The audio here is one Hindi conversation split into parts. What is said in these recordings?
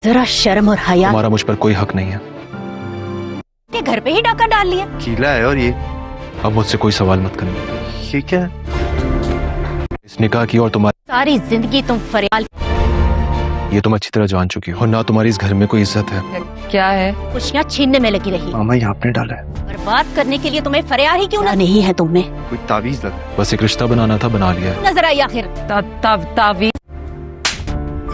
जरा शर्म और हया तुम्हारा मुझ पर कोई हक नहीं है। के घर पे ही डाका डाल लिया। कीला है और ये मुझसे कोई सवाल मत करना। ये क्या है? इस निकाह की और तुम्हारी सारी जिंदगी तुम फरियाल ये तुम अच्छी तरह जान चुकी हो और ना तुम्हारी इस घर में कोई इज्जत है। क्या है? खुशियाँ छीनने में लगी रही। मामा यहाँ आपने डाला है। बर्बाद करने के लिए तुम्हें फरियाल ही क्यों ना नहीं है तुम में। कोई तावीज लगा। बस एक रिश्ता बनाना था, बना लिया है। नजर आई आखिर। तावी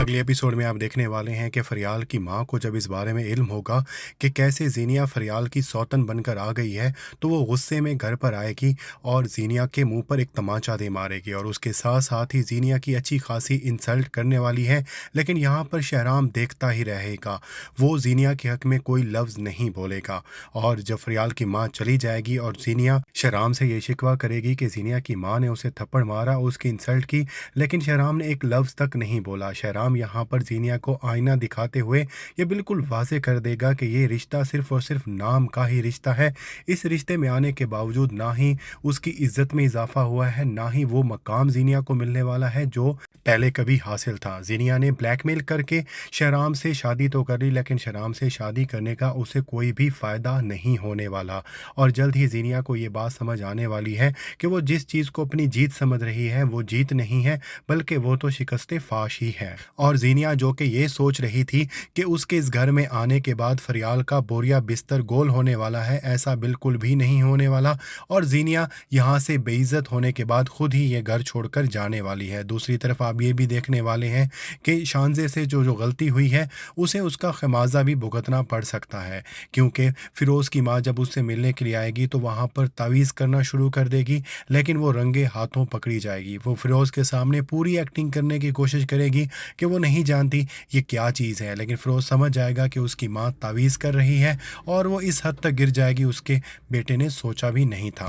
अगले एपिसोड में आप देखने वाले हैं कि फरियाल की मां को जब इस बारे में इल्म होगा कि कैसे जीनिया फरियाल की सौतन बनकर आ गई है तो वो गुस्से में घर पर आएगी और जीनिया के मुंह पर एक तमाचा दे मारेगी और उसके साथ साथ ही जीनिया की अच्छी खासी इंसल्ट करने वाली है। लेकिन यहाँ पर शहराम देखता ही रहेगा, वो जीनिया के हक में कोई लफ्ज़ नहीं बोलेगा। और जब फरियाल की माँ चली जाएगी और जीनिया शहराम से ये शिकवा करेगी कि जीनिया की माँ ने उसे थप्पड़ मारा, उसकी इंसल्ट की, लेकिन शहराम ने एक लफ्ज़ तक नहीं बोला। शहराम यहाँ पर जीनिया को आईना दिखाते हुए ये बिल्कुल वाज़े कर देगा कि ये रिश्ता सिर्फ और सिर्फ नाम का ही रिश्ता है। इस रिश्ते में आने के बावजूद ना ही उसकी इज्जत में इजाफा हुआ है, ना ही वो मकाम जीनिया को मिलने वाला है जो पहले कभी हासिल था। जीनिया ने ब्लैकमेल करके शहराम से शादी तो कर ली, लेकिन शहराम से शादी करने का उसे कोई भी फ़ायदा नहीं होने वाला। और जल्द ही जीनिया को ये बात समझ आने वाली है कि वो जिस चीज़ को अपनी जीत समझ रही है वो जीत नहीं है, बल्कि वो तो शिकस्ते फाश ही है। और जीनिया जो कि ये सोच रही थी कि उसके इस घर में आने के बाद फरियाल का बोरिया बिस्तर गोल होने वाला है, ऐसा बिल्कुल भी नहीं होने वाला। और जीनिया यहाँ से बेइज्जत होने के बाद खुद ही ये घर छोड़कर जाने वाली है। दूसरी तरफ आप ये भी देखने वाले हैं कि शानजे से जो गलती हुई है उसे उसका खमाजा भी भुगतना पड़ सकता है, क्योंकि फ़िरोज़ की माँ जब उससे मिलने के लिए आएगी तो वहाँ पर तावीज़ करना शुरू कर देगी, लेकिन वो रंगे हाथों पकड़ी जाएगी। वो फ़िरोज़ के सामने पूरी एक्टिंग करने की कोशिश करेगी कि वो नहीं जानती ये क्या चीज़ है, लेकिन फ़िरोज़ समझ जाएगा कि उसकी माँ तावीज़ कर रही है और वो इस हद तक गिर जाएगी उसके बेटे ने सोचा भी नहीं था।